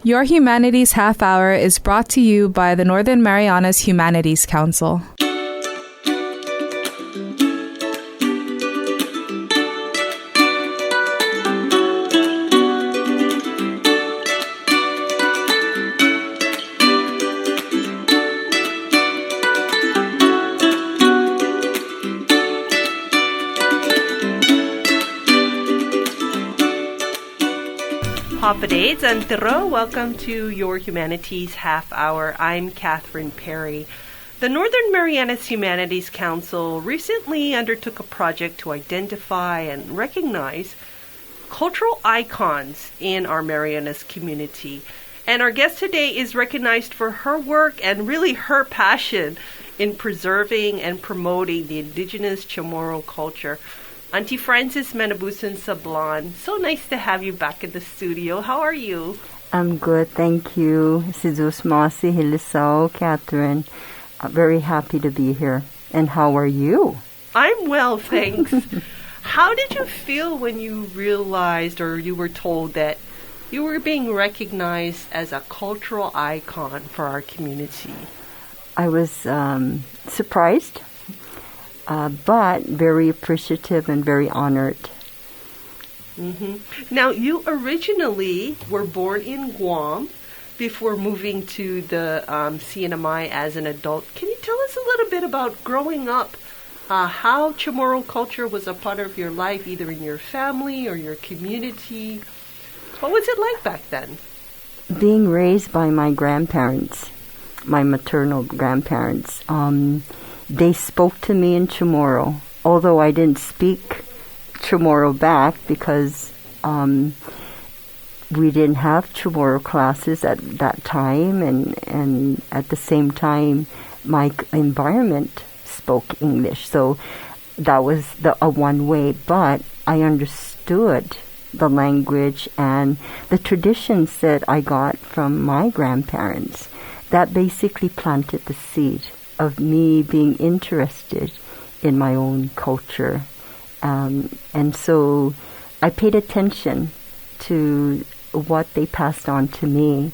Your Humanities Half Hour is brought to you by the Northern Marianas Humanities Council. Hapadays and Tiro, welcome to your Humanities Half Hour. I'm Catherine Perry. The Northern Marianas Humanities Council recently undertook a project to identify and recognize cultural icons in our Marianas community. And our guest today is recognized for her work and really her passion in preserving and promoting the indigenous Chamorro culture. Auntie Frances Manabusan Sablan, so nice to have you back in the studio. How are you? I'm good, thank you. Sidus Masi Hilisao, Catherine. Very happy to be here. And how are you? I'm well, thanks. How did you feel when you realized or you were told that you were being recognized as a cultural icon for our community? I was surprised. But very appreciative and very honored. Mm-hmm. Now, you originally were born in Guam before moving to the CNMI as an adult. Can you tell us a little bit about growing up, how Chamorro culture was a part of your life, either in your family or your community? What was it like back then? Being raised by my grandparents, my maternal grandparents, they spoke to me in Chamorro, although I didn't speak Chamorro back because we didn't have Chamorro classes at that time, and at the same time, my environment spoke English. So that was a one way, but I understood the language and the traditions that I got from my grandparents. That basically planted the seed of me being interested in my own culture. And so I paid attention to what they passed on to me.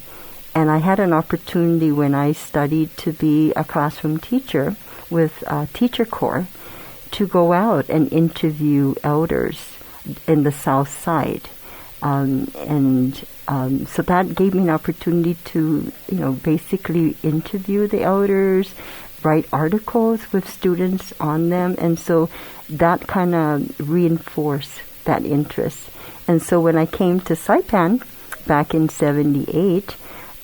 And I had an opportunity when I studied to be a classroom teacher with Teacher Corps to go out and interview elders in the South Side. So that gave me an opportunity to, basically interview the elders, write articles with students on them, and so that kind of reinforced that interest. And so when I came to Saipan back in 78,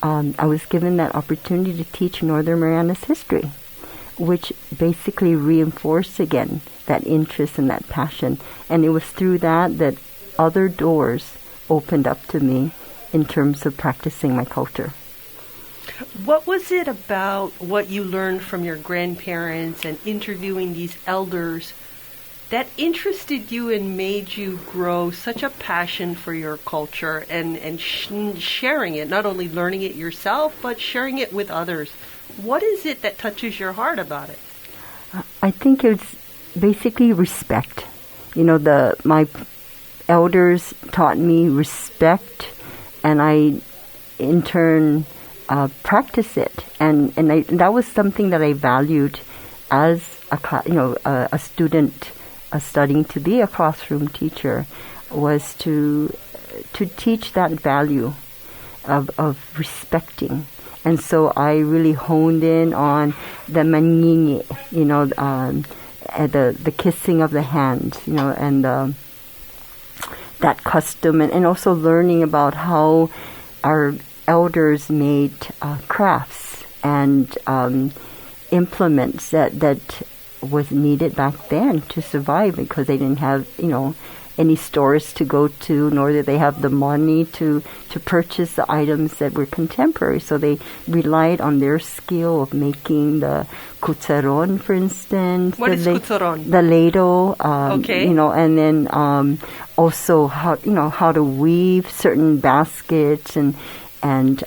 I was given that opportunity to teach Northern Marianas history, which basically reinforced again that interest and that passion. And it was through that other doors opened up to me in terms of practicing my culture. What was it about what you learned from your grandparents and interviewing these elders that interested you and made you grow such a passion for your culture and sharing it, not only learning it yourself, but sharing it with others? What is it that touches your heart about it? I think it's basically respect. My elders taught me respect, and I, in turn, practice it, and that was something that I valued as a student studying to be a classroom teacher, was to teach that value of respecting. And so I really honed in on the maningi, the kissing of the hand, and that custom, and also learning about how our elders made crafts and implements that was needed back then to survive, because they didn't have any stores to go to, nor did they have the money to purchase the items that were contemporary. So they relied on their skill of making the kutsaron, for instance. What is kutsaron? The ladle. Okay. And then also how to weave certain baskets, and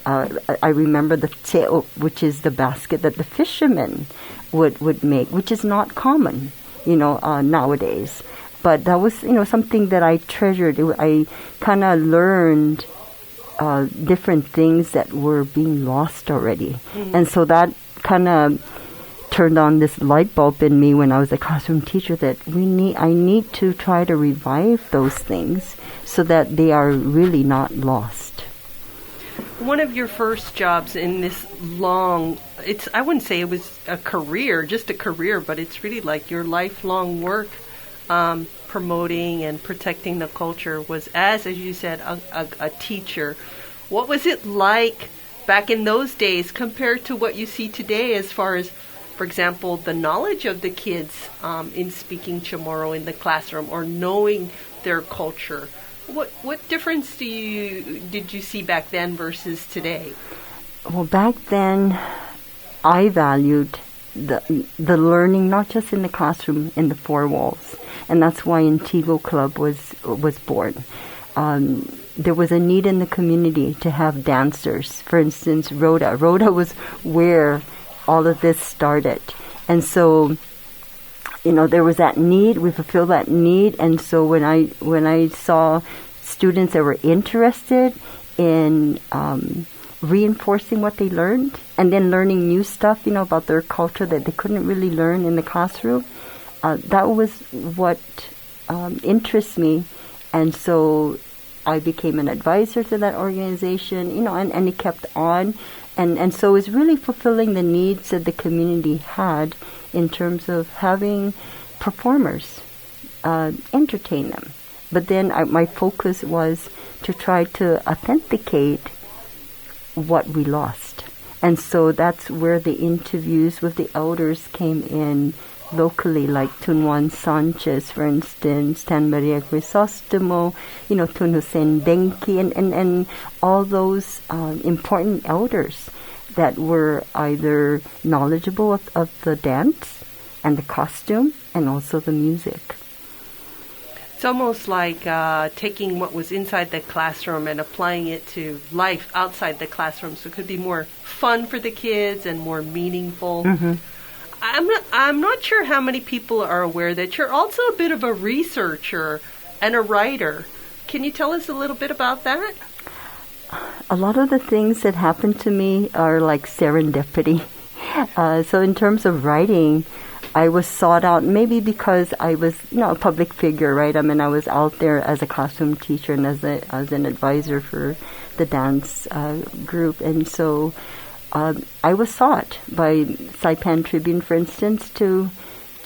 I remember the teo, which is the basket that the fishermen would make, which is not common, nowadays. But that was, something that I treasured. I kind of learned different things that were being lost already. And so that kind of turned on this light bulb in me when I was a classroom teacher that I need to try to revive those things so that they are really not lost. One of your first jobs in this long, I wouldn't say it was a career, just a career, but it's really like your lifelong work promoting and protecting the culture was as you said, a teacher. What was it like back in those days compared to what you see today as far as, for example, the knowledge of the kids in speaking Chamorro in the classroom or knowing their culture? What difference did you see back then versus today? Well, back then, I valued the learning not just in the classroom, in the four walls, and that's why Antigo Club was born. There was a need in the community to have dancers. For instance, Rhoda was where all of this started, and so there was that need. We fulfilled that need, and so when I saw students that were interested in reinforcing what they learned, and then learning new stuff, about their culture that they couldn't really learn in the classroom, that was what interests me, and so I became an advisor to that organization, and it kept on, and so it's really fulfilling the needs that the community had in terms of having performers entertain them. But then my focus was to try to authenticate what we lost. And so that's where the interviews with the elders came in locally, like Tunwan Sanchez, for instance, Tan Maria Crisostomo, Tun Hussein Denki, and all those important elders that were either knowledgeable of the dance and the costume and also the music. It's almost like taking what was inside the classroom and applying it to life outside the classroom, so it could be more fun for the kids and more meaningful. Mm-hmm. I'm not sure how many people are aware that you're also a bit of a researcher and a writer. Can you tell us a little bit about that? A lot of the things that happen to me are like serendipity. So in terms of writing, I was sought out maybe because I was, a public figure, right? I mean, I was out there as a classroom teacher and as an advisor for the dance group, and so I was sought by Saipan Tribune, for instance, to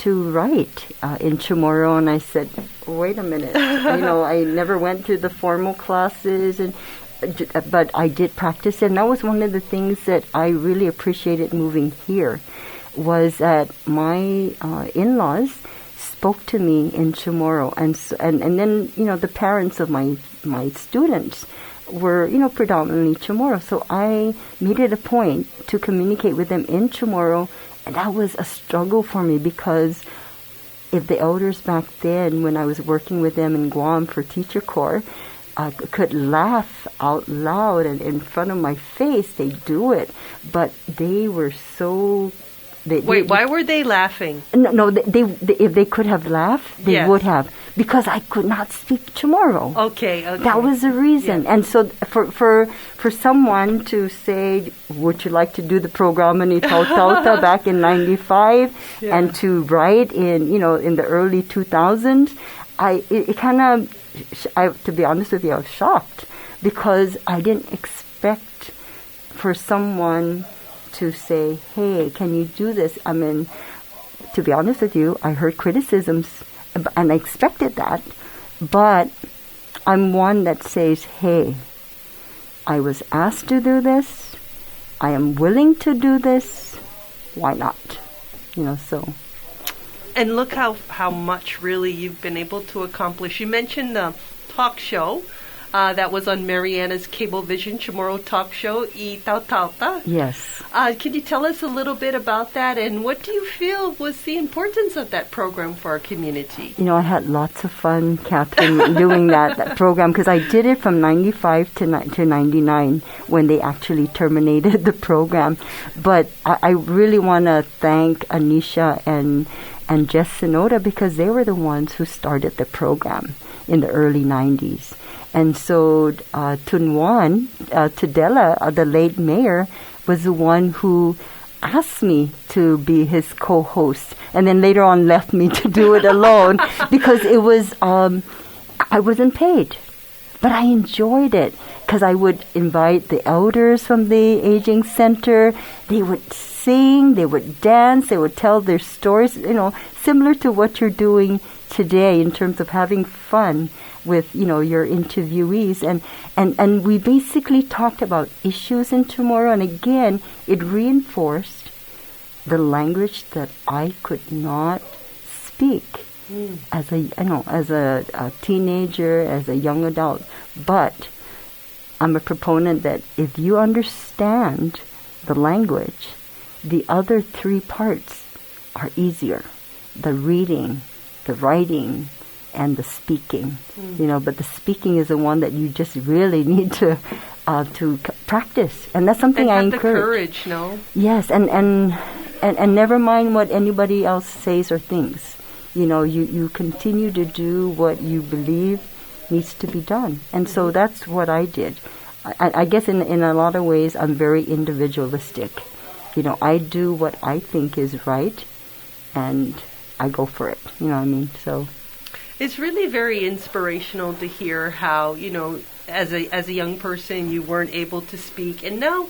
write in Chamorro, and I said, wait a minute, I never went to the formal classes, but I did practice, and that was one of the things that I really appreciated moving here, was that my in-laws spoke to me in Chamorro, and then the parents of my students were predominantly Chamorro, so I made it a point to communicate with them in Chamorro, and that was a struggle for me because if the elders back then, when I was working with them in Guam for Teacher Corps, could laugh out loud and in front of my face, they do it, but they were so. Why were they laughing? No, they if they could have laughed, they would have, because I could not speak Chamorro. Okay. That was the reason. Yeah. And so for someone to say, would you like to do the program in Itautauta back in 95 and to write in the early 2000s, it kind of, to be honest with you, I was shocked because I didn't expect for someone to say, hey, can you do this? I mean, to be honest with you, I heard criticisms and I expected that, but I'm one that says, hey, I was asked to do this, I am willing to do this, why not? So. And look how much really you've been able to accomplish. You mentioned the talk show that was on Mariana's Cablevision Chamorro talk show, Itautauta. Yes. Can you tell us a little bit about that, and what do you feel was the importance of that program for our community? I had lots of fun, Catherine, doing that program, because I did it from 95 to 99 when they actually terminated the program. But I really want to thank Anisha and and Jess Sonoda, because they were the ones who started the program in the early 90s. And so Tunwan Tudela, the late mayor, was the one who asked me to be his co-host, and then later on left me to do it alone because it was I wasn't paid, but I enjoyed it because I would invite the elders from the aging center. They would sing, they would dance, they would tell their stories, similar to what you're doing today in terms of having fun with, your interviewees. And we basically talked about issues in Chamorro, and again, it reinforced the language that I could not speak as a teenager, as a young adult. But I'm a proponent that if you understand the language, the other three parts are easier. The reading, the writing, and the speaking. But the speaking is the one that you just really need to practice. And that's something I encourage. And have the courage, no? Yes, and never mind what anybody else says or thinks. You continue to do what you believe needs to be done. And so that's what I did. I guess in a lot of ways I'm very individualistic. I do what I think is right, and I go for it. You know what I mean? So it's really very inspirational to hear how, as a young person, you weren't able to speak, and now,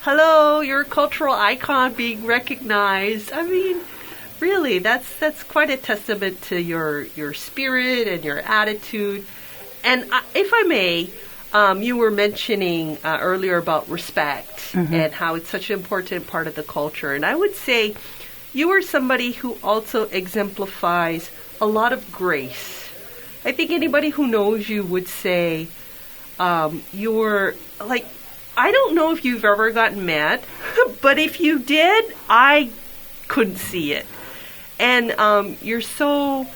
hello, you're a cultural icon being recognized. I mean, really, that's quite a testament to your spirit and your attitude. And if I may, you were mentioning earlier about respect and how it's such an important part of the culture. And I would say you are somebody who also exemplifies a lot of grace. I think anybody who knows you would say you're like, I don't know if you've ever gotten mad, but if you did, I couldn't see it. And you're so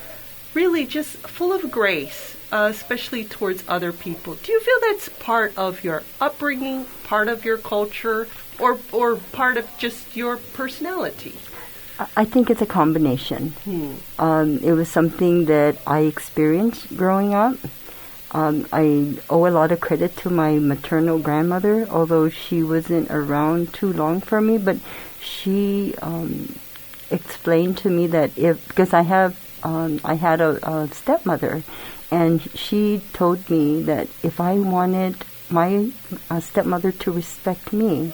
really just full of grace, especially towards other people. Do you feel that's part of your upbringing, part of your culture, or part of just your personality? I think it's a combination. It was something that I experienced growing up. I owe a lot of credit to my maternal grandmother, although she wasn't around too long for me, but she explained to me that because I had a stepmother, and she told me that if I wanted my stepmother to respect me,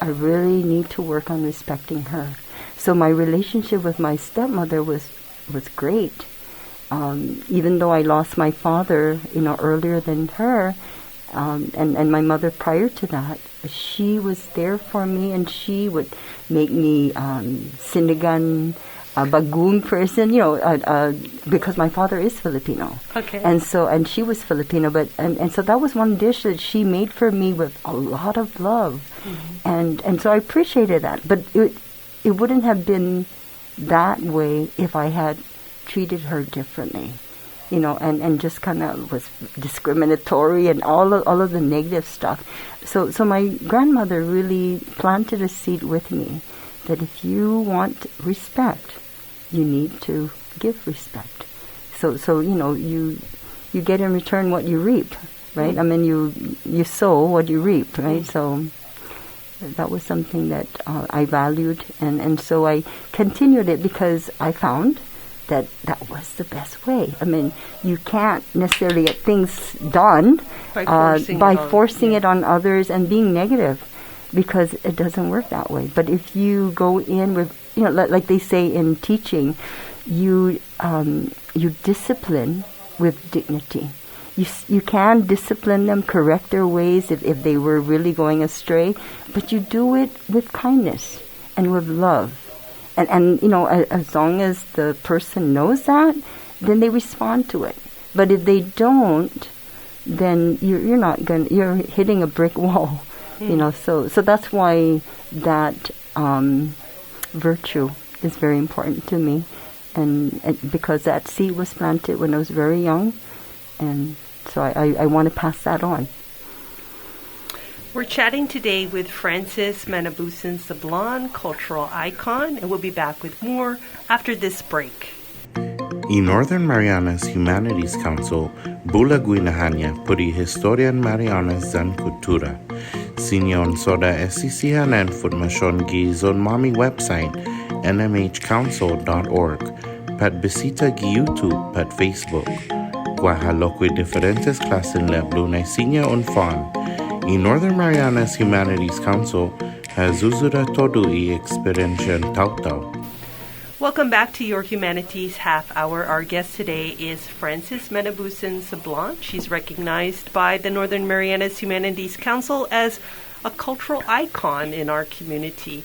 I really need to work on respecting her. So my relationship with my stepmother was great. Even though I lost my father, earlier than her, and my mother prior to that, she was there for me, and she would make me sinigang, bagoong person, because my father is Filipino. Okay. And she was Filipino, and so that was one dish that she made for me with a lot of love. And so I appreciated that. But it wouldn't have been that way if I had treated her differently, and just kind of was discriminatory and all of the negative stuff. So my grandmother really planted a seed with me that if you want respect, you need to give respect. So you get in return what you reap, right? I mean, you sow what you reap, right? So that was something that I valued, and so I continued it because I found that was the best way. I mean, you can't necessarily get things done by forcing it on others and being negative, because it doesn't work that way. But if you go in with, like they say in teaching, you discipline with dignity. You can discipline them, correct their ways if they were really going astray, but you do it with kindness and with love. And as long as the person knows that, then they respond to it. But if they don't, then you're hitting a brick wall. So that's why that virtue is very important to me, and because that seed was planted when I was very young, and so I want to pass that on. We're chatting today with Francis Manabusan Sablan, cultural icon, and we'll be back with more after this break. I Northern Marianas Humanities Council, Bula Guinahanya puri historian Marianas dan kultura. Sinyon soda esisihanan formasyon gi zon mami website nmhcouncil.org, pat bisita gi YouTube, pat Facebook. Guahalokwe diferentes klasen leblu na sinya un fan. I Northern Marianas Humanities Council has uzura todo I experiencian tautau. Welcome back to your Humanities Half Hour. Our guest today is Francis Manabusan Sablan. She's recognized by the Northern Marianas Humanities Council as a cultural icon in our community.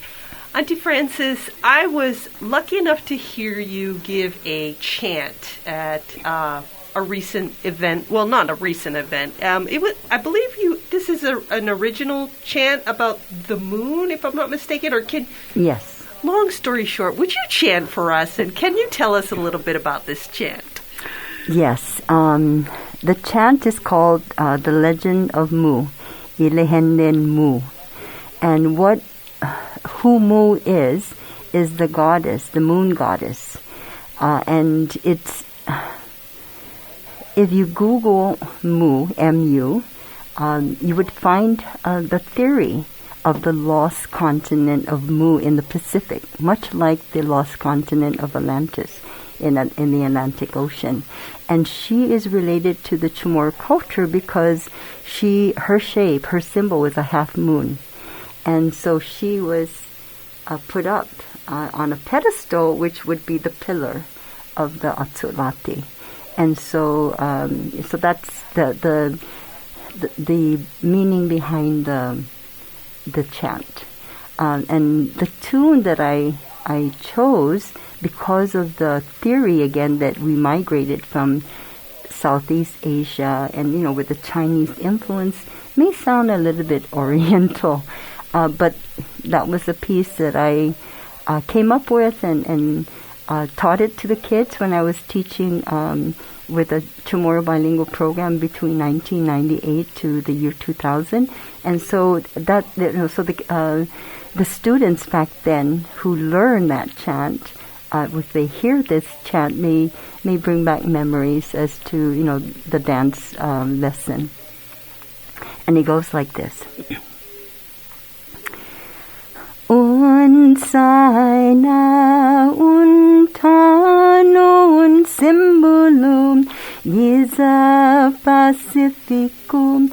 Auntie Francis, I was lucky enough to hear you give a chant at a recent event. Well, not a recent event. It was, I believe this is an original chant about the moon, if I'm not mistaken, or Yes. Long story short, would you chant for us, and can you tell us a little bit about this chant? Yes. The chant is called The Legend of Mu, Ilehenden Mu. And who Mu is the goddess, the moon goddess. And it's, if you Google Mu, M-U, you would find the theory of the lost continent of Mu in the Pacific, much like the lost continent of Atlantis in the Atlantic Ocean. And she is related to the Chamorro culture because her shape, her symbol is a half moon. And so she was put up on a pedestal, which would be the pillar of the Atsulati. And so that's the meaning behind the chant. And the tune that I chose, because of the theory again that we migrated from Southeast Asia and with the Chinese influence, may sound a little bit oriental, but that was a piece that I came up with and taught it to the kids when I was teaching with a Chamorro bilingual program between 1998 to the year 2000. And so the students back then who learn that chant, if they hear this chant, may bring back memories as to the dance lesson. And it goes like this. Unsay na untanun symbolum Giza Pacificum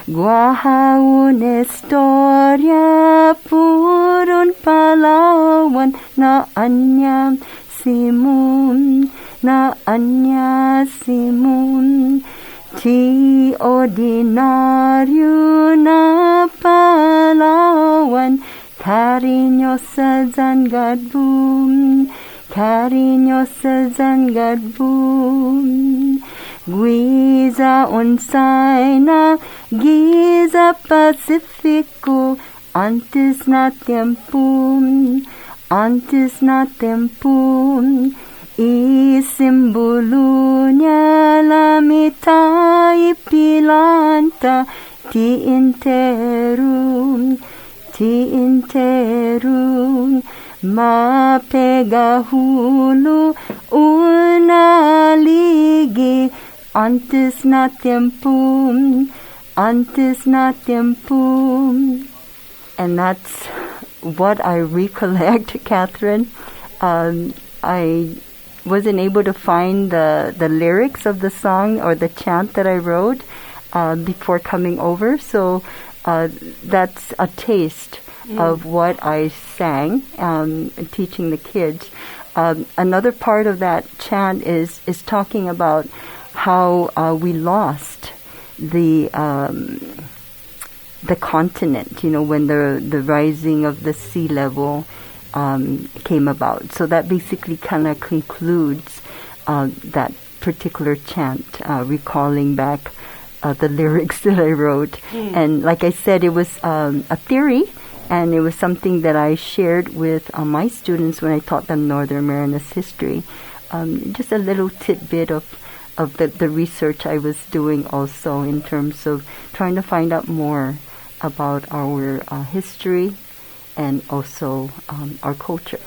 Guahaun historia purun Palawan na anya simun Ti ordinaryo na Palawan, cariño sa Zangadboom, Guiza unsay na Giza Pacifico, antes na tiempum, I simbolo niya la mitay pilanta ti interum mapegahulo unaligi antes na tiempum. And that's what I recollect, Catherine. I wasn't able to find the lyrics of the song or the chant that I wrote before coming over, so that's a taste of what I sang, teaching the kids. Another part of that chant is talking about how we lost the continent, when the rising of the sea level came about. So that basically kind of concludes that particular chant, recalling back the lyrics that I wrote. And like I said, it was a theory, and it was something that I shared with my students when I taught them Northern Marianas history. Just a little tidbit of the research I was doing also in terms of trying to find out more about our history and also our culture.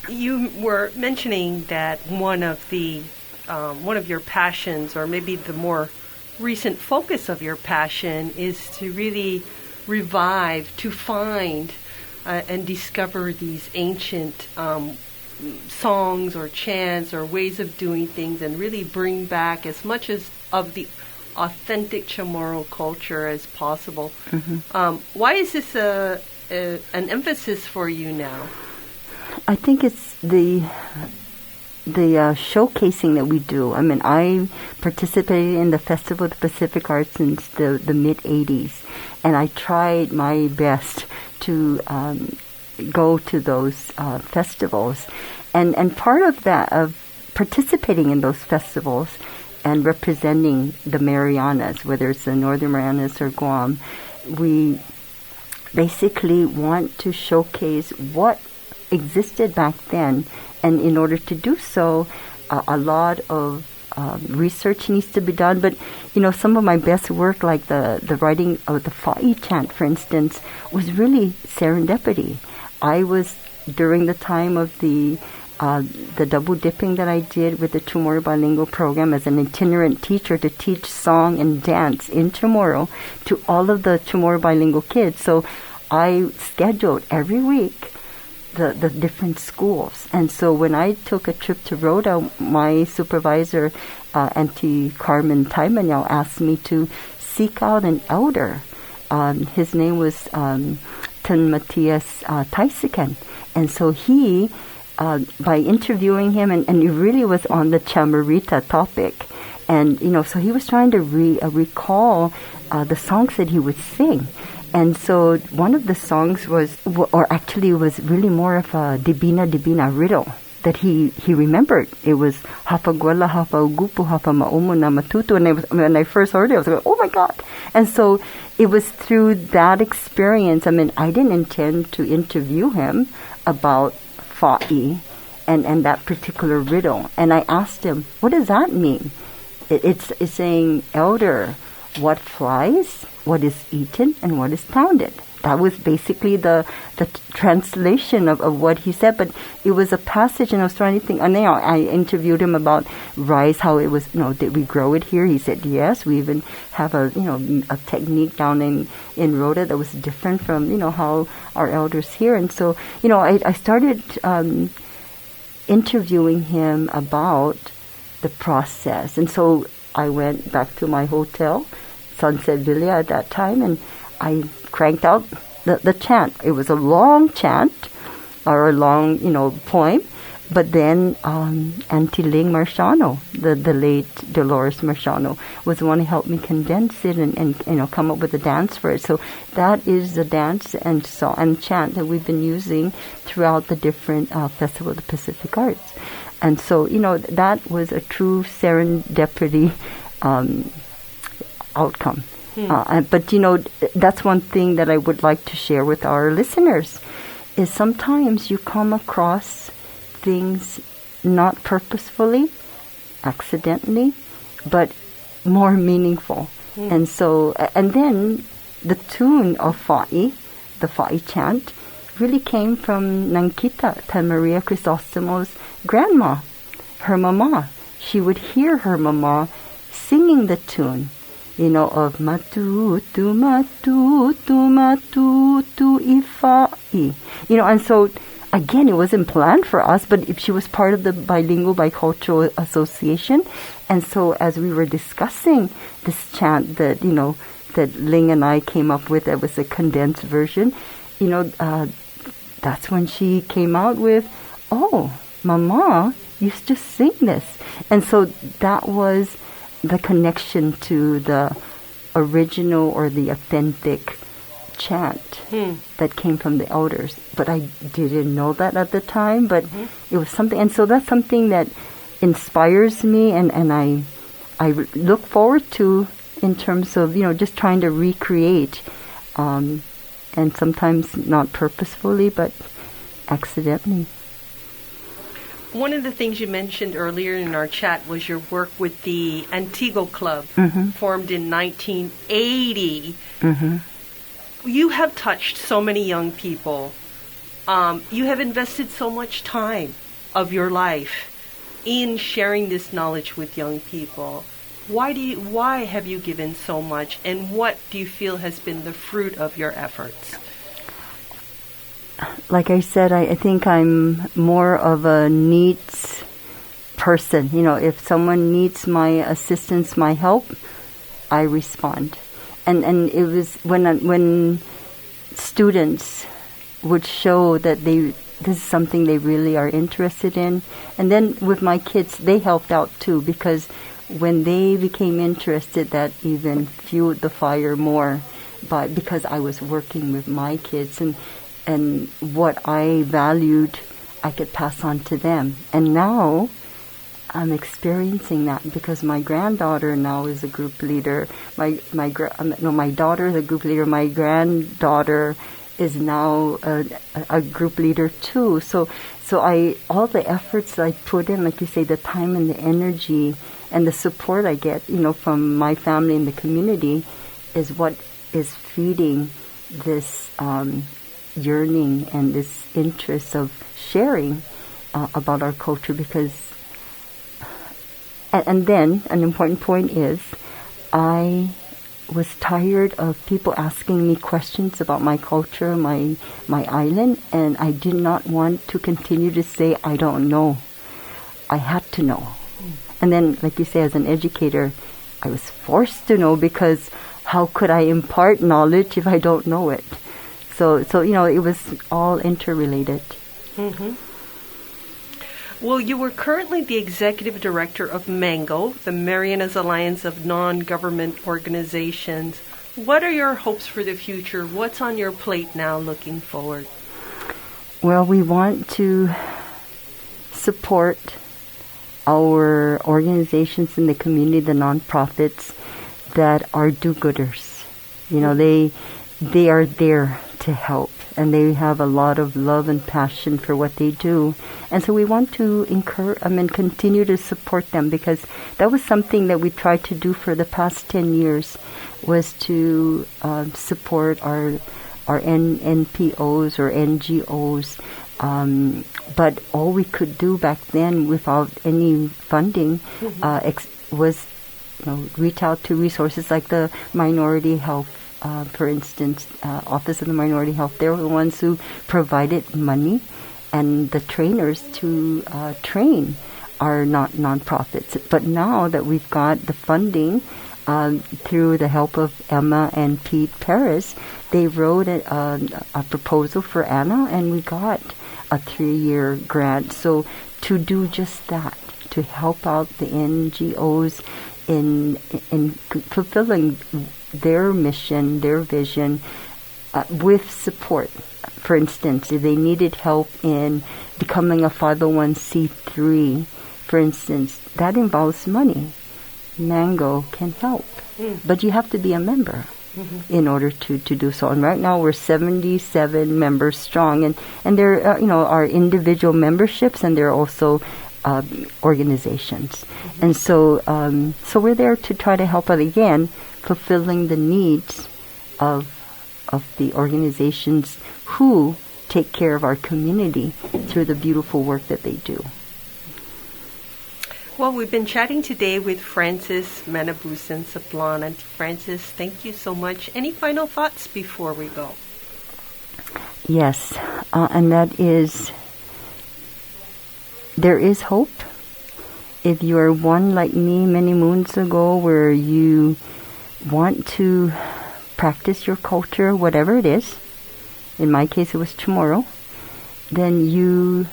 You were mentioning that one of your passions, or maybe the more recent focus of your passion, is to really revive, to find and discover these ancient songs or chants or ways of doing things, and really bring back as much as of the authentic Chamorro culture as possible. Why is this an emphasis for you now? I think it's the showcasing that we do. I mean, I participated in the Festival of the Pacific Arts since the mid-'80s, and I tried my best to go to those festivals. And part of that, of participating in those festivals and representing the Marianas, whether it's the Northern Marianas or Guam, we basically want to showcase what existed back then. And in order to do so, a lot of research needs to be done. But, some of my best work, like the writing of the Fa'i chant, for instance, was really serendipity. I was, during the time of the double dipping that I did with the Chamorro bilingual program as an itinerant teacher to teach song and dance in Chamorro to all of the Chamorro bilingual kids. So I scheduled every week the different schools. And so when I took a trip to Rhoda, my supervisor, Auntie Carmen Taimanyao, asked me to seek out an elder. His name was Tan Matias Taisiken. And so he, by interviewing him, and he really was on the Chamarita topic. And, so he was trying to recall the songs that he would sing. And so one of the songs was really more of a Dibina riddle that he remembered. It was Hapaguala, Hapaugupu, Hapamaumo, Namatutu. And when I first heard it, I was like, oh my God. And so it was through that experience. I mean, I didn't intend to interview him about Fa'i and that particular riddle. And I asked him, what does that mean? It's saying, elder, what flies, what is eaten, and what is pounded. That was basically the translation of what he said. But it was a passage, and I was trying to think. And I interviewed him about rice, how it was. Did we grow it here? He said yes. We even have a technique down in Rhoda that was different from how our elders here. And so I started interviewing him about the process. And so I went back to my hotel, Sunset Villa at that time, and I cranked out the chant. It was a long chant, or a long, poem, but then Auntie Ling Marciano, the late Dolores Marciano, was the one who helped me condense it and come up with a dance for it. So that is the dance and song and chant that we've been using throughout the different Festival of the Pacific Arts. And so, that was a true serendipity outcome. But, that's one thing that I would like to share with our listeners, is sometimes you come across things not purposefully, accidentally, but more meaningful. And so, and then the tune of Fa'i, the Fa'i chant, really came from Nankita, Tan Maria Crisostomo's grandma, her mama. She would hear her mama singing the tune, of matutu, matutu, matutu, ifa'i. And so, again, it wasn't planned for us, but if she was part of the Bilingual Bicultural Association. And so as we were discussing this chant that, that Ling and I came up with, that was a condensed version, that's when she came out with, oh, Mama used to sing this. And so that was the connection to the original or the authentic chant that came from the elders. But I didn't know that at the time, but it was something. And so that's something that inspires me, and I look forward to, in terms of, just trying to recreate, and sometimes not purposefully, but accidentally. One of the things you mentioned earlier in our chat was your work with the Antigo Club, formed in 1980. You have touched so many young people. You have invested so much time of your life in sharing this knowledge with young people. Why have you given so much, and what do you feel has been the fruit of your efforts? Like I said, I think I'm more of a needs person. You know, if someone needs my assistance, my help, I respond. And it was when students would show that this is something they really are interested in. And then with my kids, they helped out too, because when they became interested, that even fueled the fire more. But because I was working with my kids, and what I valued, I could pass on to them. And now I'm experiencing that because my granddaughter now is a group leader. My daughter is a group leader. My granddaughter is now a group leader too. So all the efforts I put in, like you say, the time and the energy and the support I get, from my family and the community, is what is feeding this yearning and this interest of sharing about our culture. Because, and then an important point is, I was tired of people asking me questions about my culture, my island, and I did not want to continue to say I don't know. I had to know. And then, like you say, as an educator, I was forced to know, because how could I impart knowledge if I don't know it? So it was all interrelated. Well, you were currently the executive director of MANGO, the Marianas Alliance of Non-Government Organizations. What are your hopes for the future? What's on your plate now looking forward? Well, we want to support our organizations in the community, the nonprofits that are do-gooders. They are there to help, and they have a lot of love and passion for what they do. And so we want to continue to support them, because that was something that we tried to do for the past 10 years, was to support our NPOs or NGOs. But all we could do back then without any funding was reach out to resources like the Minority Health, for instance, Office of the Minority Health. They were the ones who provided money and the trainers to train our nonprofits. But now that we've got the funding through the help of Emma and Pete Perez, they wrote a proposal for Anna, and we got a 3-year grant. So to do just that, to help out the NGOs in fulfilling their mission, their vision, with support. For instance, if they needed help in becoming a 501c3, for instance, that involves money. Mango can help, but you have to be a member in order to do so. And right now we're 77 members strong, and there are individual memberships, and there are also organizations. And so we're there to try to help out, again, fulfilling the needs of the organizations who take care of our community through the beautiful work that they do. Well, we've been chatting today with Frances Manabusan Sablan. And Frances, thank you so much. Any final thoughts before we go? Yes, and that is, there is hope. If you are one like me many moons ago, where you want to practice your culture, whatever it is, in my case it was Chamorro, then you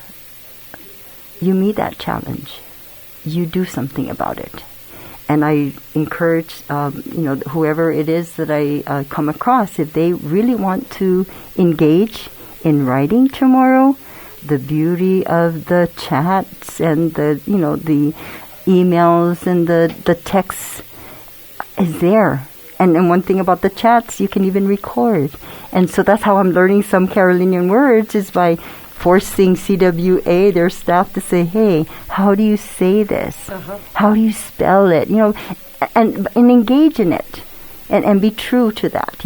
meet that challenge. You do something about it. And I encourage, whoever it is that I come across, if they really want to engage in writing Chamorro, the beauty of the chats and the emails and the texts is there. And one thing about the chats, you can even record. And so that's how I'm learning some Carolinian words, is by forcing CWA, their staff, to say, hey, how do you say this? How do you spell it? And engage in it. And be true to that.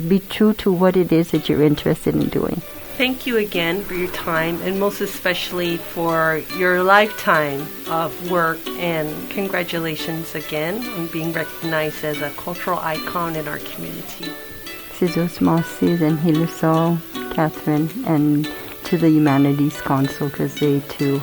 Be true to what it is that you're interested in doing. Thank you again for your time, and most especially for your lifetime of work, and congratulations again on being recognized as a cultural icon in our community. Sizos Masis and Hilusol, Catherine, and to the Humanities Council, because they too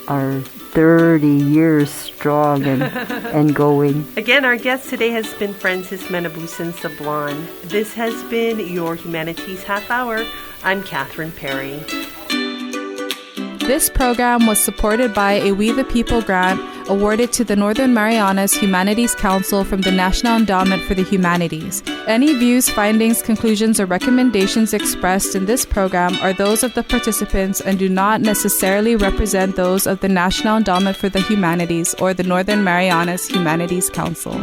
are 30 years strong and going. Again, our guest today has been Francis Manabusan Sablan. This has been your Humanities Half Hour. I'm Catherine Perry. This program was supported by a We the People grant awarded to the Northern Marianas Humanities Council from the National Endowment for the Humanities. Any views, findings, conclusions, or recommendations expressed in this program are those of the participants and do not necessarily represent those of the National Endowment for the Humanities or the Northern Marianas Humanities Council.